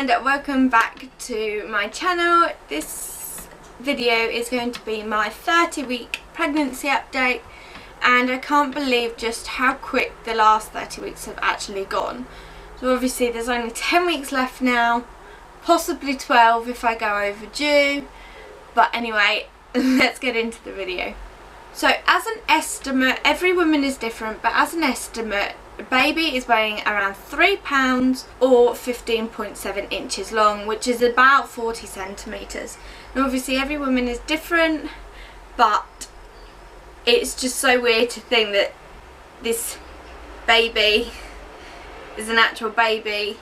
and welcome back to my channel. This video is going to be my 30-week pregnancy update, and I can't believe just how quick the last 30 weeks have actually gone. So obviously there's only 10 weeks left now, possibly 12 if I go overdue, but anyway, let's get into the video. So as an estimate, every woman is different, but as an estimate, a baby is weighing around 3 pounds or 15.7 inches long, which is about 40 centimetres. And obviously every woman is different, but it's just so weird to think that this baby is an actual baby,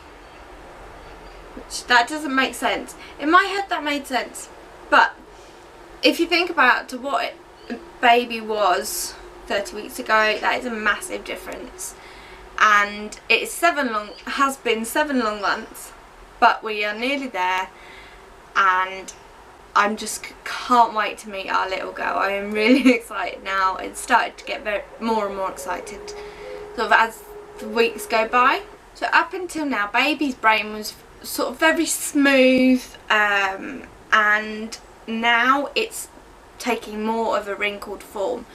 which that doesn't make sense. In my head that made sense, but if you think about what a baby was 30 weeks ago, that is a massive difference. And it has been 7 long months, but we are nearly there, and I'm just can't wait to meet our little girl. I am really excited now. It's started to get more and more excited sort of as the weeks go by. So up until now, baby's brain was sort of very smooth, and now it's taking more of a wrinkled form,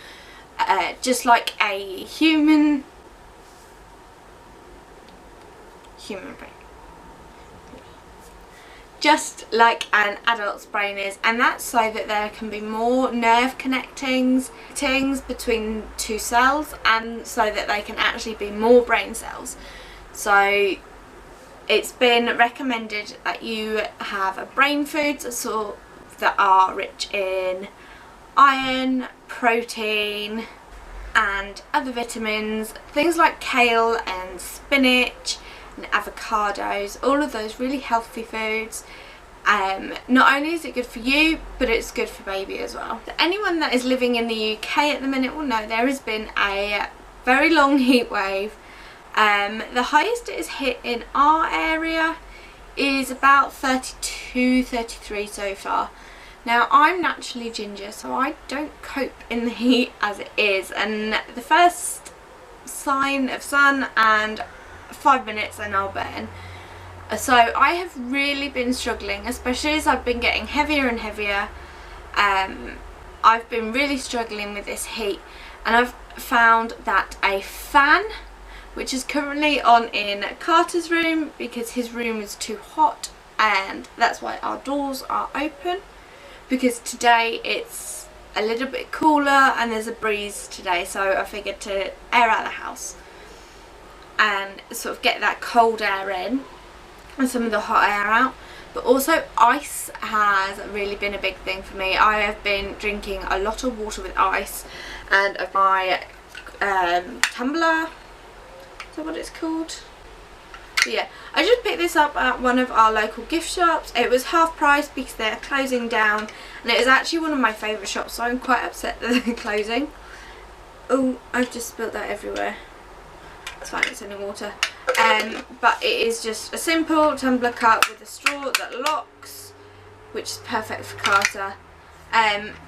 just like a human brain, just like an adult's brain is, and that's so that there can be more nerve connectings between two cells, and so that they can actually be more brain cells. So it's been recommended that you have a brain foods that are rich in iron, protein and other vitamins, things like kale and spinach and avocados, all of those really healthy foods. Not only is it good for you, but it's good for baby as well. So anyone that is living in the UK at the minute will know there has been a very long heat wave. The highest it has hit in our area is about 32, 33 so far. Now I'm naturally ginger, so I don't cope in the heat as it is, and the first sign of sun and 5 minutes and I'll burn. So I have really been struggling, especially as I've been getting heavier and heavier. I've been really struggling with this heat, and I've found that a fan, which is currently on in Carter's room because his room is too hot, and that's why our doors are open, because today it's a little bit cooler and there's a breeze today, so I figured to air out the house and sort of get that cold air in and some of the hot air out. But also ice has really been a big thing for me. I have been drinking a lot of water with ice, and my tumbler, is that what it's called? But yeah, I just picked this up at one of our local gift shops. It was half price because they're closing down, and it is actually one of my favourite shops, so I'm quite upset that they're closing. Oh, I've just spilled that everywhere. It's fine, it's only water. But it is just a simple tumbler cup with a straw that locks, which is perfect for Carter.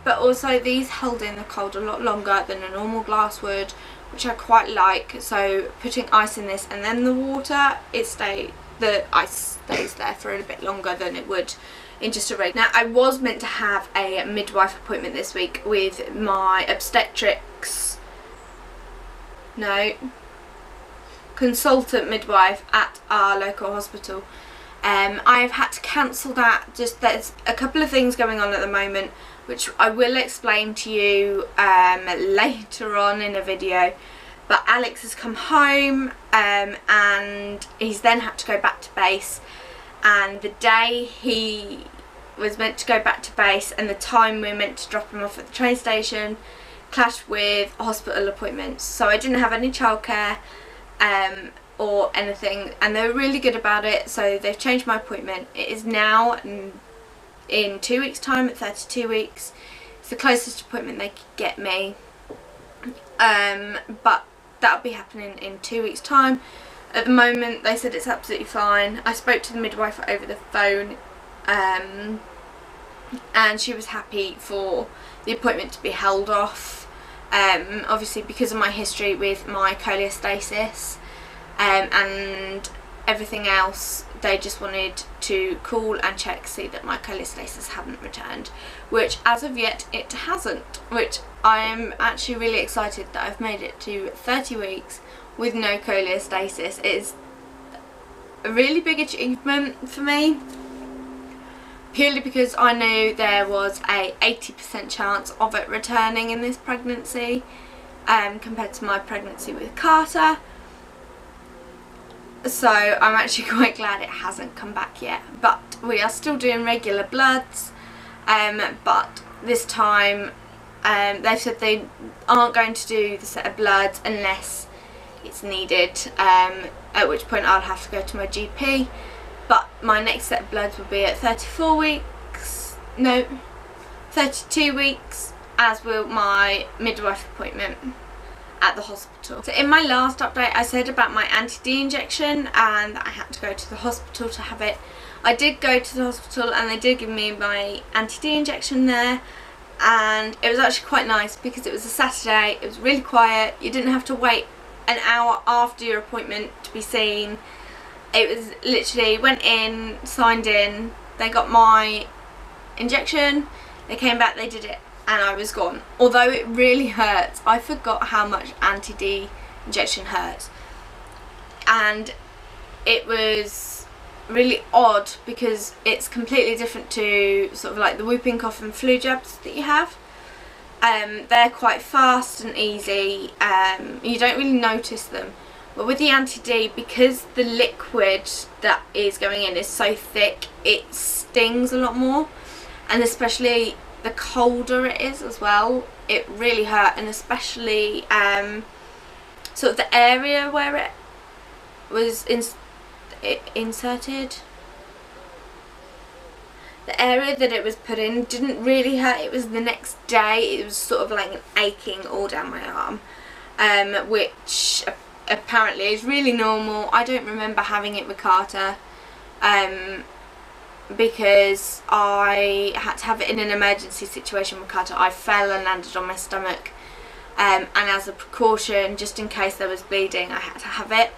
But also these hold in the cold a lot longer than a normal glass would, which I quite like. So putting ice in this and then the water, the ice stays there for a bit longer than it would in just a regular. Now I was meant to have a midwife appointment this week with my consultant midwife at our local hospital. I have had to cancel that. Just there's a couple of things going on at the moment, which I will explain to you later on in a video. But Alex has come home, and he's then had to go back to base, and the day he was meant to go back to base and the time we were meant to drop him off at the train station clashed with hospital appointments. So I didn't have any childcare or anything, and they were really good about it, so they've changed my appointment. It is now in 2 weeks time at 32 weeks. It's the closest appointment they could get me, but that'll be happening in 2 weeks time. At the moment they said it's absolutely fine. I spoke to the midwife over the phone, and she was happy for the appointment to be held off, obviously because of my history with my cholestasis, and everything else they just wanted to call and check, see that my cholestasis hadn't returned, which as of yet it hasn't, which I am actually really excited that I've made it to 30 weeks with no cholestasis. It is a really big achievement for me, purely because I knew there was a 80% chance of it returning in this pregnancy compared to my pregnancy with Carter. So I'm actually quite glad it hasn't come back yet, but we are still doing regular bloods, but this time they've said they aren't going to do the set of bloods unless it's needed, at which point I'll have to go to my GP. But my next set of bloods will be at 32 weeks, as will my midwife appointment at the hospital. So in my last update I said about my anti-D injection and that I had to go to the hospital to have it. I did go to the hospital and they did give me my anti-D injection there, and it was actually quite nice because it was a Saturday, it was really quiet, you didn't have to wait an hour after your appointment to be seen. It was literally, went in, signed in, they got my injection, they came back, they did it, and I was gone. Although it really hurts, I forgot how much anti-D injection hurts. And it was really odd because it's completely different to sort of like the whooping cough and flu jabs that you have. They're quite fast and easy, you don't really notice them. But with the anti-D, because the liquid that is going in is so thick, it stings a lot more, and especially the colder it is as well, it really hurt. And especially sort of the area where it was inserted, the area that it was put in didn't really hurt. It was the next day, it was sort of like an aching all down my arm, which apparently is really normal. I don't remember having it with Carter, because I had to have it in an emergency situation with Carter. I fell and landed on my stomach, and as a precaution, just in case there was bleeding, I had to have it.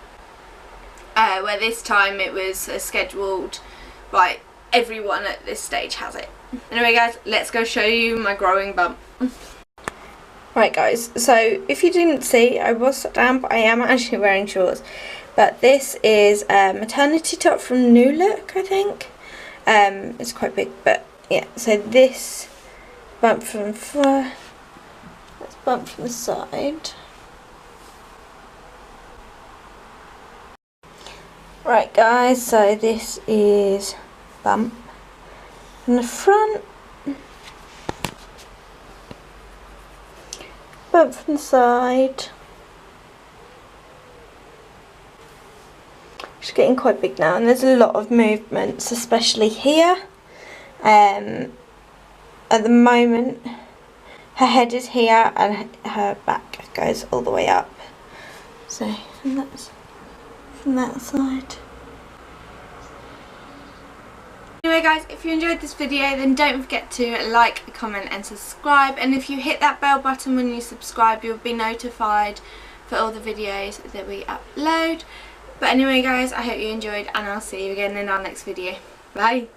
Where this time it was scheduled, right, everyone at this stage has it. Anyway guys, let's go show you my growing bump. Right guys, so if you didn't see, I was sat down, but I am actually wearing shorts. But this is a maternity top from New Look, I think. It's quite big, but yeah. So this bump from the front, let's bump from the side. Right guys, so this is bump from the front, bump from the side. She's getting quite big now, and there's a lot of movements, especially here. At the moment, her head is here and her back goes all the way up. So, and that's from that side. Anyway guys, if you enjoyed this video, then don't forget to like, comment and subscribe, and if you hit that bell button when you subscribe, you'll be notified for all the videos that we upload. But anyway guys, I hope you enjoyed, and I'll see you again in our next video. Bye!